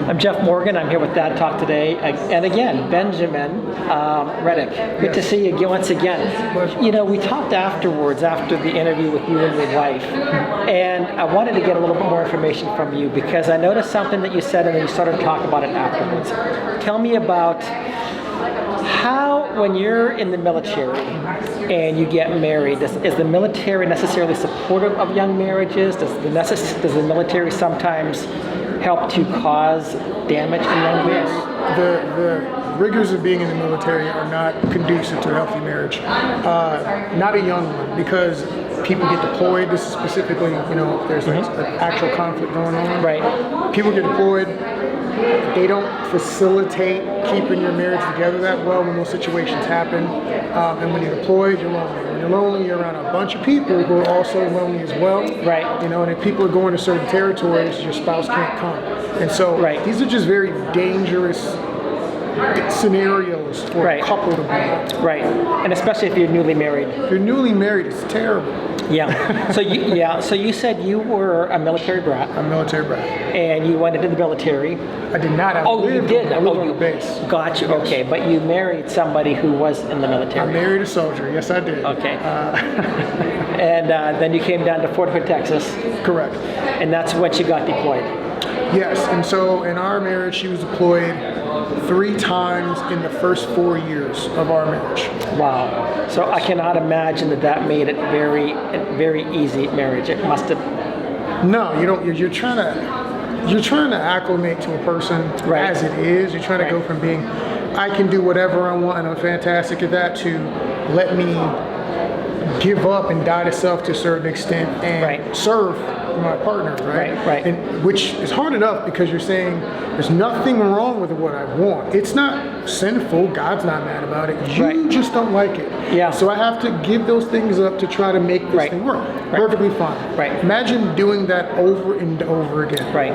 I'm Jeff Morgan. I'm here with Dad Talk today. And again, Benjamin Redic. Good to see you once again. You know, we talked afterwards, after the interview with you and your wife, and I wanted to get a little bit more information from you because I noticed something that you said and then you started to talk about it afterwards. Tell me about how, when you're in the military and you get married, is the military necessarily supportive of young marriages? Does the military sometimes help to cause damage in young marriages? The rigors of being in the military are not conducive to a healthy marriage. Not a young one, because people get deployed. This is specifically, you know, if there's like an actual conflict going on. Right. People get deployed. They don't facilitate keeping your marriage together that well when those situations happen. And when you're deployed, you're lonely. When you're lonely, you're around a bunch of people who are also lonely as well. Right. You know, and if people are going to certain territories, your spouse can't come. And so these are just very dangerous scenarios for a couple to be in. Right. And especially if you're newly married. If you're newly married, it's terrible. Yeah. So you said you were a military brat. A military brat. And you went into the military. I did not. I lived on the base. Gotcha. Yes. Okay, but you married somebody who was in the military. I married a soldier. Yes, I did. Okay. And then you came down to Fort Hood, Texas. Correct. And that's when she got deployed. Yes. And so in our marriage, she was deployed 3 times in the first 4 years of our marriage. Wow. So I cannot imagine that made it very easy marriage. It must have. No, you don't. You're trying to acclimate to a person as it is. You're trying to go from being, I can do whatever I want and I'm fantastic at that, to let me give up and die to self to a certain extent and serve my partner, right? And which is hard enough because you're saying there's nothing wrong with what I want. It's not sinful. God's not mad about it. You just don't like it. Yeah. So I have to give those things up to try to make this thing work. Perfectly fine. Right. Imagine doing that over and over again. Right.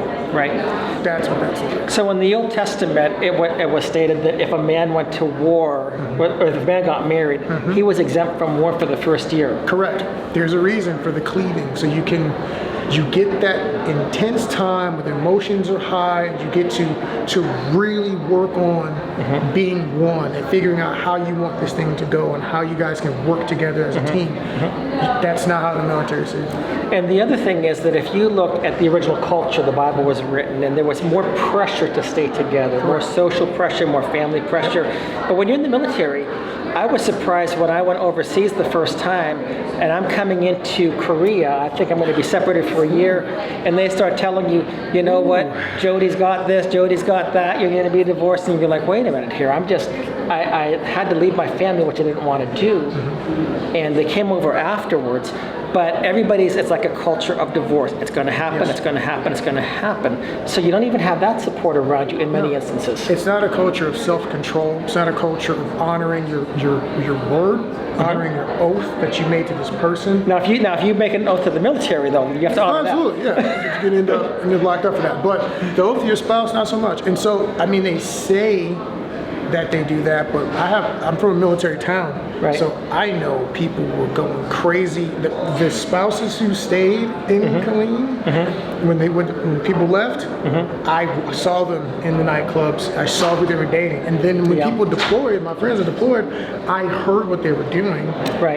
That's what that's like. So in the Old Testament, it was stated that if a man went to war, or if a man got married, he was exempt from war for the first year. Correct. There's a reason for the cleaving. So you get that intense time where the emotions are high, and you get to really work on being one and figuring out how you want this thing to go and how you guys can work together as a team. That's not how the military sees it. And the other thing is that if you look at the original culture, the Bible was written, and there was more pressure to stay together, more social pressure, more family pressure. But when you're in the military, I was surprised when I went overseas the first time, and I'm coming into Korea. I think I'm going to be separated for a year, and they start telling you, you know what, Jody's got this, Jody's got that, you're going to be divorced, and you're like, wait a minute here, I had to leave my family, which I didn't want to do, and they came over afterwards. But it's like a culture of divorce. It's going to happen, it's going to happen, it's going to happen. So you don't even have that support around you in many instances. It's not a culture of self-control. It's not a culture of honoring your word, honoring your oath that you made to this person. Now, if you make an oath to the military, though, you have to honor Absolutely, yeah. You get end up locked up for that. But the oath to your spouse, not so much. And so, I mean, they say that they do that, but I'm from a military town, so I know people were going crazy. The spouses who stayed in Killeen, when people left, I saw them in the nightclubs. I saw who they were dating, and then when people deployed, my friends are deployed, I heard what they were doing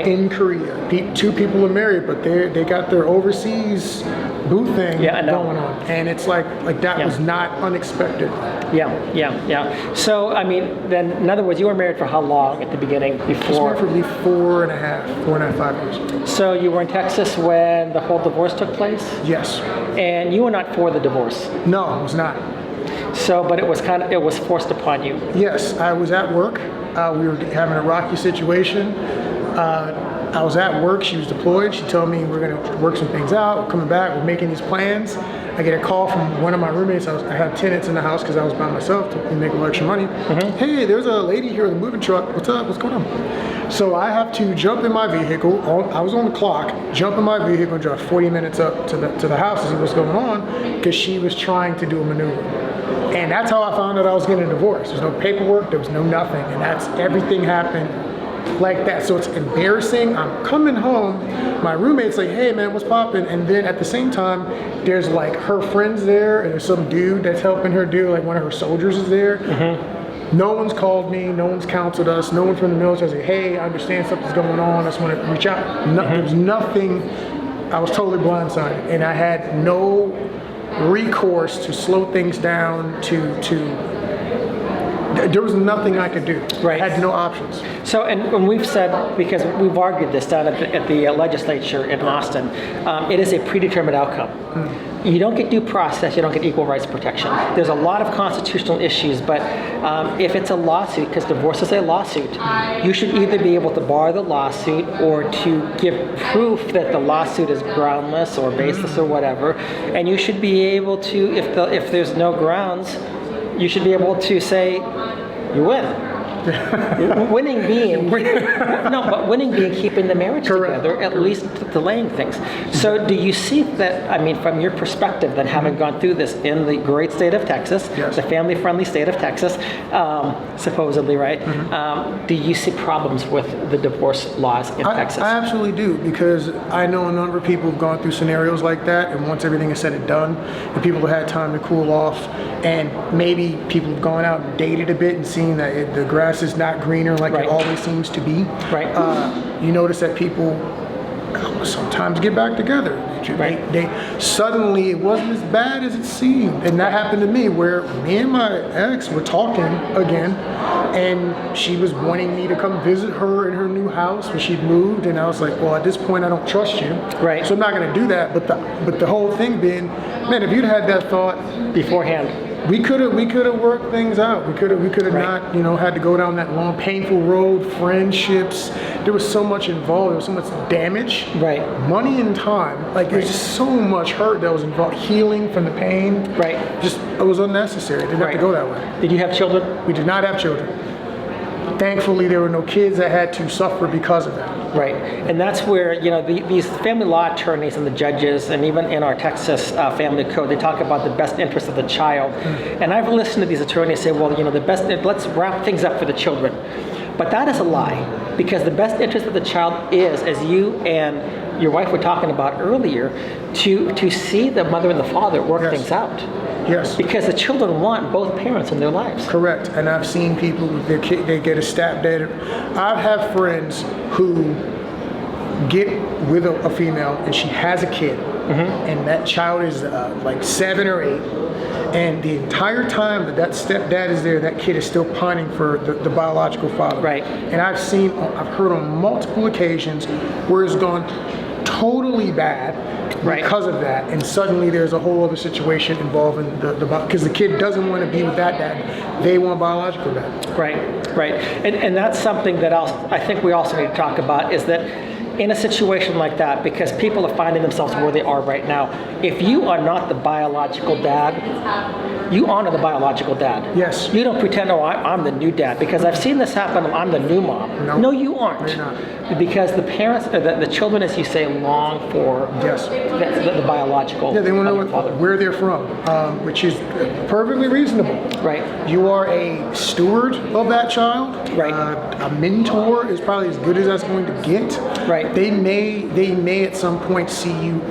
in Korea. 2 people are married, but they got their overseas boo thing going on, and it's like that was not unexpected. Yeah. So I mean, then in other words, you were married for how long at the beginning? Before? I was married for 4.5, 5 years. So you were in Texas when the whole divorce took place? Yes. And you were not for the divorce? No, I was not. So, but it was forced upon you? Yes, I was at work. We were having a rocky situation. I was at work, she was deployed, she told me we're going to work some things out, we're coming back, we're making these plans. I get a call from one of my roommates. I had tenants in the house because I was by myself to make a little extra money. Hey, there's a lady here with a moving truck. What's up? What's going on? So I have to jump in my vehicle. I was on the clock, jump in my vehicle and drive 40 minutes up to the house to see what's going on because she was trying to do a maneuver. And that's how I found out I was getting a divorce. There's no paperwork, there was no nothing. And everything happened like that. So it's embarrassing. I'm coming home, my roommate's like, hey man, what's poppin'? And then at the same time, there's like her friends there, and there's some dude that's helping her do, like one of her soldiers is there. No one's called me, no one's counseled us, no one from the military said, hey, I understand something's going on, I just want to reach out. There was nothing. I was totally blindsided, and I had no recourse to slow things down, there was nothing I could do. Right. I had no options. So, and we've said, because we've argued this down at the legislature in Austin, it is a predetermined outcome. You don't get due process, you don't get equal rights protection. There's a lot of constitutional issues, but if it's a lawsuit, because divorce is a lawsuit, you should either be able to bar the lawsuit or to give proof that the lawsuit is groundless or baseless or whatever, and you should be able to, if there's no grounds, you should be able to say, you win. Winning being keeping the marriage together, at least delaying things. So do you see that, I mean, from your perspective, then having gone through this in the great state of Texas, the family-friendly state of Texas, supposedly, right? Do you see problems with the divorce laws in Texas? I absolutely do, because I know a number of people have gone through scenarios like that, and once everything is said and done, and people have had time to cool off, and maybe people have gone out and dated a bit and seen that the grass is not greener like it always seems to be. You notice that people sometimes get back together. They suddenly, it wasn't as bad as it seemed, and that happened to me, where me and my ex were talking again, and she was wanting me to come visit her in her new house when she'd moved, and I was like, well, at this point I don't trust you, so I'm not going to do that. But the whole thing being, man, if you'd had that thought beforehand, we could have worked things out. We could have not, had to go down that long, painful road. Friendships. There was so much involved. There was so much damage. Money and time. Like there's just so much hurt that was involved. Healing from the pain. Just it was unnecessary. It didn't have to go that way. Did you have children? We did not have children. Thankfully, there were no kids that had to suffer because of that. And that's where, these family law attorneys and the judges, and even in our Texas family code, they talk about the best interest of the child. And I've listened to these attorneys say, well, let's wrap things up for the children. But that is a lie, because the best interest of the child is, as you and your wife were talking about earlier, to see the mother and the father work things out. Because the children want both parents in their lives. Correct. And I've seen people with their kid, they get a step dad. I've had friends who get with a female and she has a kid, and that child is like 7 or 8, and the entire time that stepdad is there, that kid is still pining for the biological father. And I've heard on multiple occasions where it's gone totally bad because of that, and suddenly there's a whole other situation involving because the kid doesn't want to be with that dad, they want biological dad. And that's something that I think we also need to talk about, is that in a situation like that, because people are finding themselves where they are right now, if you are not the biological dad, you honor the biological dad. You don't pretend, oh, I'm the new dad, because I've seen this happen, I'm the new mom. No, you aren't. You're not. Because the parents, the children, as you say, long for the biological. They want to know where they're from, which is perfectly reasonable. You are a steward of that child. A mentor is probably as good as that's going to get. They may at some point see you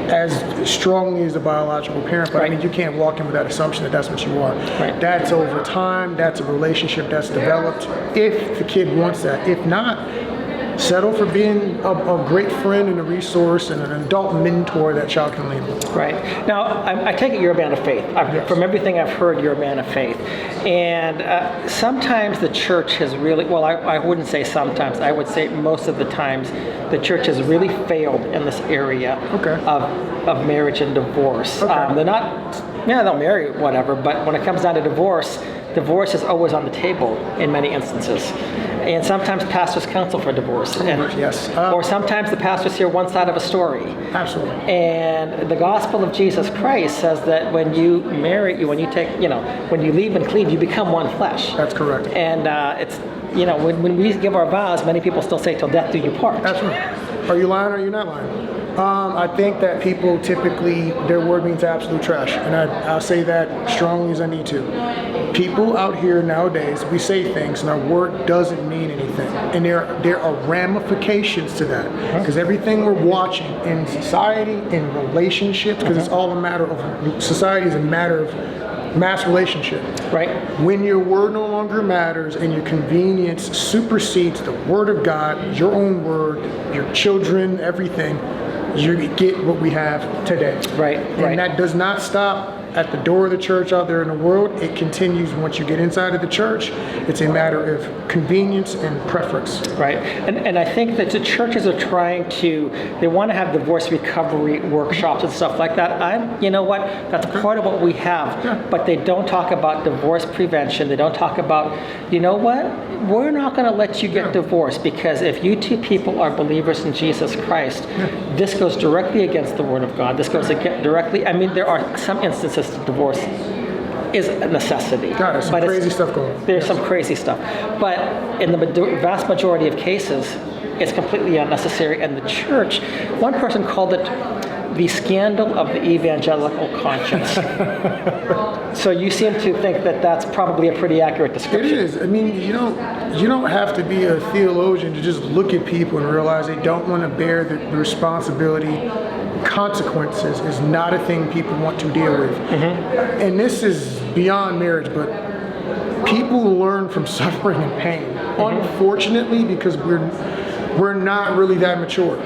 as strongly as a biological parent, but I mean, you can't walk in with that assumption that that's what you are. That's over time. That's a relationship that's developed. If the kid wants that, if not, settle for being a great friend and a resource and an adult mentor that child can lean on. Now, I take it you're a man of faith. From everything I've heard, you're a man of faith. And sometimes the church has really, well, I wouldn't say sometimes, I would say most of the times, the church has really failed in this area of marriage and divorce. They're not, they'll marry, whatever, but when it comes down to divorce is always on the table in many instances. And sometimes pastors counsel for divorce. Or sometimes the pastors hear one side of a story. And the gospel of Jesus Christ says that when you marry, when you leave and cleave, you become one flesh. That's correct. And it's, when we give our vows, many people still say till death do you part. That's right. Are you lying or are you not lying? I think that people typically, their word means absolute trash. And I'll say that strongly as I need to. people out here nowadays, we say things and our word doesn't mean anything. And there are ramifications to that. Because everything we're watching in society, in relationships, because it's all a matter of, society is a matter of mass relationship. Right. When your word no longer matters and your convenience supersedes the word of God, your own word, your children, everything, you get what we have today. Right. And that does not stop at the door of the church out there in the world. It continues once you get inside of the church. It's a matter of convenience and preference. Right. And I think that the churches are trying to, they want to have divorce recovery workshops and stuff like that. You know what? That's part of what we have. But they don't talk about divorce prevention. They don't talk about, you know what? We're not going to let you get divorced, because if you two people are believers in Jesus Christ, this goes directly against the Word of God. This goes directly, I mean, there are some instances divorce is a necessity. God, there's some crazy stuff going on. There's some crazy stuff. But in the vast majority of cases, it's completely unnecessary. And the church, one person called it the scandal of the evangelical conscience. So you seem to think that that's probably a pretty accurate description. It is. I mean, you don't have to be a theologian to just look at people and realize they don't want to bear the responsibility. Consequences is not a thing people want to deal with. And this is beyond marriage, but people learn from suffering and pain. Unfortunately, because we're not really that mature.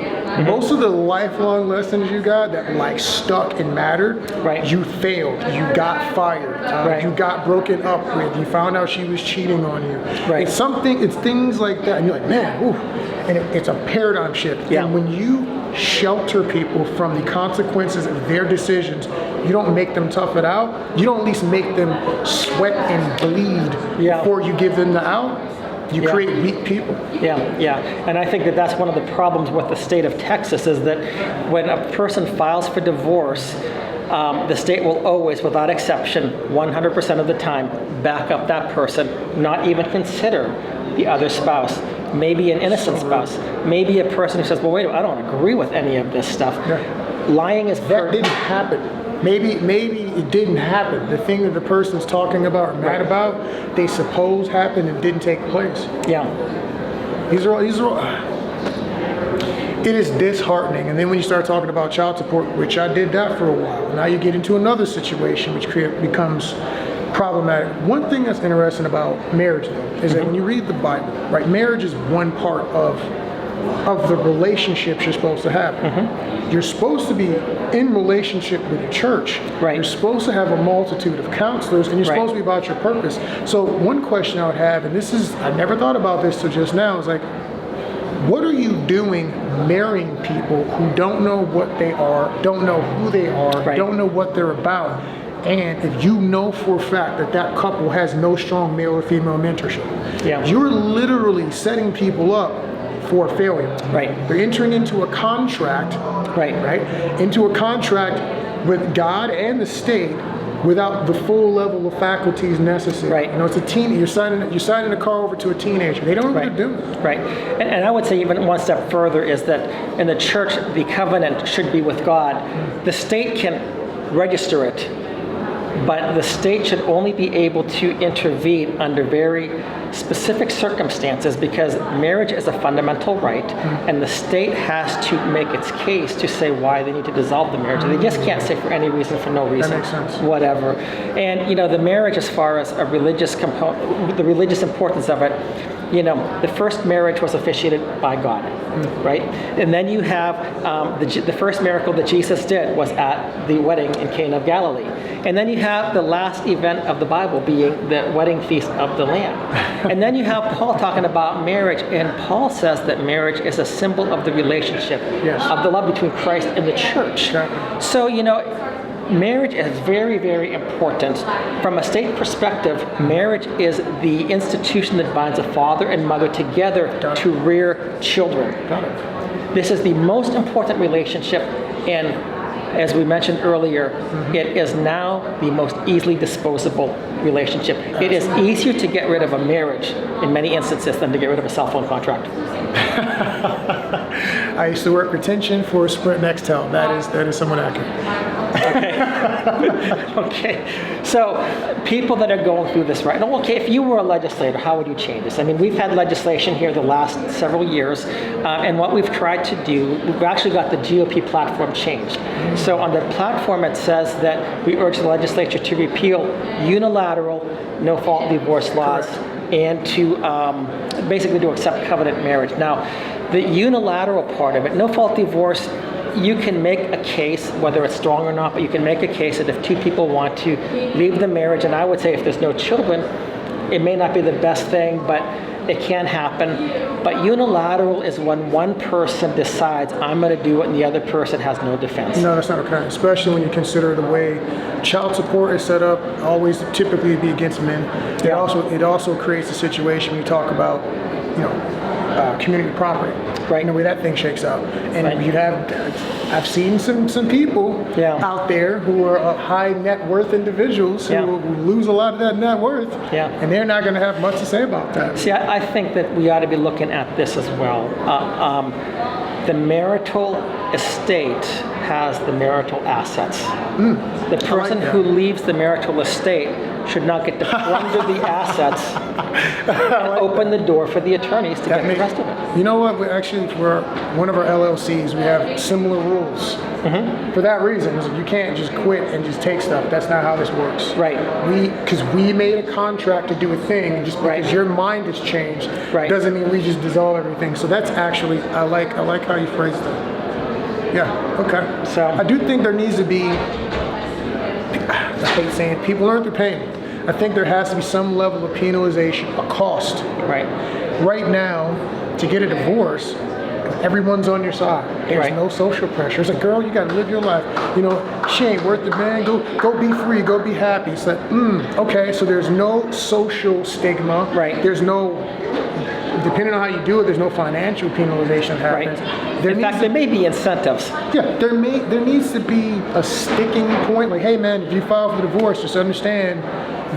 Most of the lifelong lessons you got that like stuck and mattered, you failed, you got fired, you got broken up with, you found out she was cheating on you. It's things like that, and you're like, man, ooh. And it's a paradigm shift. And when you shelter people from the consequences of their decisions, you don't make them tough it out. You don't at least make them sweat and bleed before you give them the out. You create weak people. And I think that that's one of the problems with the state of Texas, is that when a person files for divorce, the state will always, without exception, 100% of the time, back up that person, not even consider the other spouse. Maybe an innocent spouse. Maybe a person who says, well, wait a minute, I don't agree with any of this stuff. Lying is... That didn't happen. Maybe it didn't happen. The thing that the person's talking about or mad about, they suppose happened and didn't take place. These are all it is disheartening. And then when you start talking about child support, which I did that for a while, now you get into another situation which becomes problematic. One thing that's interesting about marriage, though, is that when you read the Bible, right, marriage is one part of the relationships you're supposed to have. You're supposed to be in relationship with the church. You're supposed to have a multitude of counselors, and you're supposed to be about your purpose. So one question I would have, and I never thought about this till just now, is like, what are you doing marrying people who don't know what they are, don't know who they are, don't know what they're about? And if you know for a fact that couple has no strong male or female mentorship, you're literally setting people up for failure. They're entering into a contract, into a contract with God and the state without the full level of faculties necessary. You know, it's a teen. You're signing a car over to a teenager. They don't know what they're doing. And I would say even one step further is that in the church, the covenant should be with God. The state can register it, but the state should only be able to intervene under very specific circumstances, because marriage is a fundamental right, and the state has to make its case to say why they need to dissolve the marriage. They just can't say for any reason, for no reason, that makes sense. Whatever. And the marriage, as far as a religious component, the religious importance of it, the first marriage was officiated by God, right? And then you have the first miracle that Jesus did was at the wedding in Cana of Galilee. And then you have the last event of the Bible being the wedding feast of the Lamb. And then you have Paul talking about marriage, and Paul says that marriage is a symbol of the relationship, of the love between Christ and the church. So, marriage is very, very important. From a state perspective, marriage is the institution that binds a father and mother together to rear children. This is the most important relationship, and as we mentioned earlier, it is now the most easily disposable relationship. It is easier to get rid of a marriage in many instances than to get rid of a cell phone contract. I used to work retention for Sprint Nextel. That is somewhat accurate. Okay. So people that are going through this right now, okay, if you were a legislator, how would you change this? I mean, we've had legislation here the last several years, and what we've tried to do, we've actually got the GOP platform changed. So on the platform, it says that we urge the legislature to repeal unilateral no-fault divorce laws and to basically to accept covenant marriage. Now, the unilateral part of it, no-fault divorce, you can make a case, whether it's strong or not, but you can make a case that if two people want to leave the marriage, and I would say if there's no children, it may not be the best thing, but it can happen. But unilateral is when one person decides, I'm going to do it, and the other person has no defense. No, that's not okay, especially when you consider the way child support is set up, always typically be against men. It also creates a situation when you talk about, community property. Right. The way that thing shakes out. And I've seen some people out there who are high net worth individuals who will lose a lot of that net worth, and they're not going to have much to say about that. See, I think that we ought to be looking at this as well. The marital estate has the marital assets. The person who leaves the marital estate should not get to plunder the assets and open the door for the attorneys to get the rest of it. You know what? For one of our LLCs, we have similar rules. For that reason, you can't just quit and just take stuff. That's not how this works. Right. Because we made a contract to do a thing, and just because your mind has changed doesn't mean we just dissolve everything. So that's actually, I like how you phrased it. Yeah, okay. So I do think there needs to be, I hate saying people earn their pain. I think there has to be some level of penalization, a cost. Right now, to get a divorce, everyone's on your side. There's no social pressure. It's like, girl, you got to live your life. She ain't worth it, man. Go be free. Go be happy. It's like, okay. So there's no social stigma. There's no, depending on how you do it, there's no financial penalization that happens. In fact, there may be incentives. Yeah, there needs to be a sticking point. Like, hey, man, if you file for divorce, just understand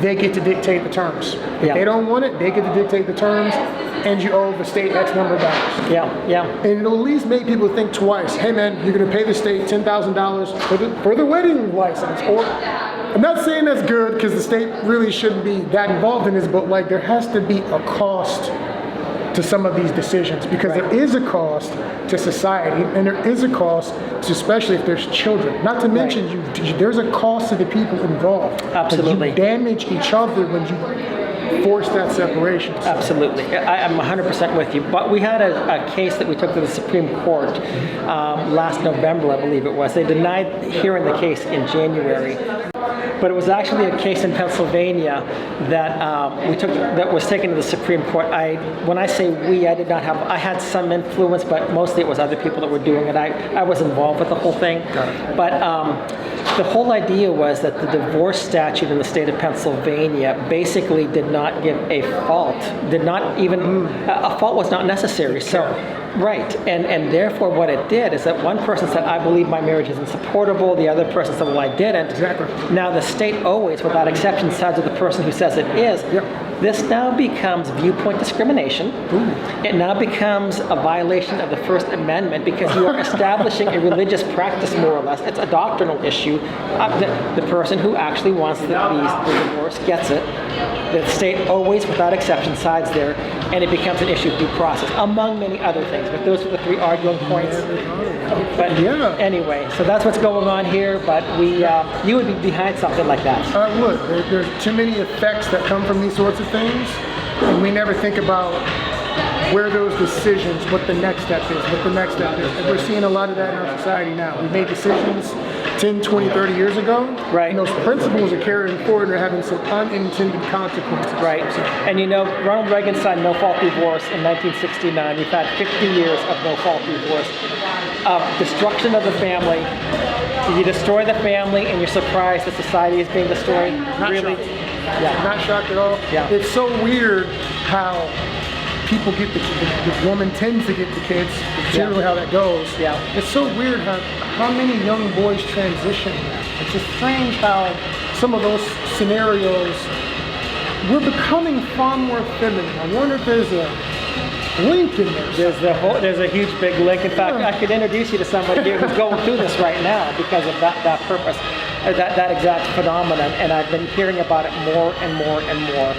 they get to dictate the terms. If they don't want it, they get to dictate the terms, and you owe the state X number of dollars. And it'll at least make people think twice. Hey, man, you're going to pay the state $10,000 for the wedding license. Or I'm not saying that's good because the state really shouldn't be that involved in this, but like there has to be a cost to some of these decisions, because there is a cost to society, and there is a cost to, especially if there's children. Not to mention, there's a cost to the people involved. Absolutely. You damage each other when you force that separation. Absolutely. I'm 100% with you. But we had a case that we took to the Supreme Court last November, I believe it was. They denied hearing the case in January. But it was actually a case in Pennsylvania that that was taken to the Supreme Court. When I say we, I had some influence, but mostly it was other people that were doing it. I was involved with the whole thing. But the whole idea was that the divorce statute in the state of Pennsylvania basically did not give a fault. A fault was not necessary. So. And therefore what it did is that one person said, I believe my marriage is insupportable. The other person said, well, I didn't. Exactly. Now the state always, without exception, sides with the person who says it is. This now becomes viewpoint discrimination. It now becomes a violation of the First Amendment because you are establishing a religious practice, more or less. It's a doctrinal issue. The person who actually wants the divorce gets it. The state always, without exception, sides there, and it becomes an issue of due process, among many other things. But those are the three arguing points. But anyway, so that's what's going on here. But you would be behind something like that. I would. There's too many effects that come from these sorts of things, and we never think about where those decisions, what the next step is, And we're seeing a lot of that in our society now. We made decisions 10, 20, 30 years ago. And those principles are carrying forward and are having some unintended consequences. And Ronald Reagan signed No-Fault Divorce in 1969. We've had 50 years of No-Fault Divorce. Destruction of the family. You destroy the family and you're surprised that society is being destroyed? Not really? Shocked. Not shocked at all. It's so weird how people get the woman tends to get the kids. It's generally how that goes. It's so weird how many young boys transition. It's just strange how some of those scenarios, we're becoming far more feminine. I wonder if there's link in there. There's a huge big link. In fact, I could introduce you to somebody here who's going through this right now because of that purpose, that exact phenomenon. And I've been hearing about it more and more and more.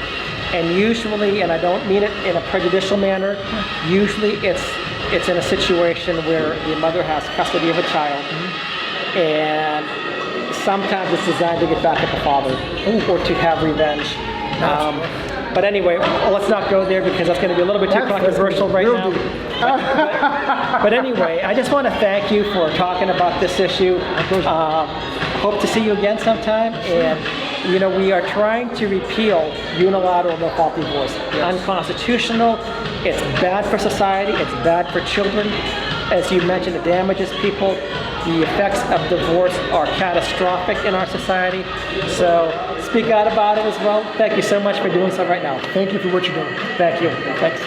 And usually, and I don't mean it in a prejudicial manner, usually it's in a situation where the mother has custody of a child, and sometimes it's designed to get back at the father or to have revenge. But anyway, let's not go there because that's going to be a little bit too controversial right now. But anyway, I just want to thank you for talking about this issue. Hope to see you again sometime. And you know, we are trying to repeal unilateral no-fault divorce. Unconstitutional. It's bad for society. It's bad for children. As you mentioned, it damages people. The effects of divorce are catastrophic in our society. So speak out about it as well. Thank you so much for doing so right now. Thank you for what you're doing. Thank you. Thanks.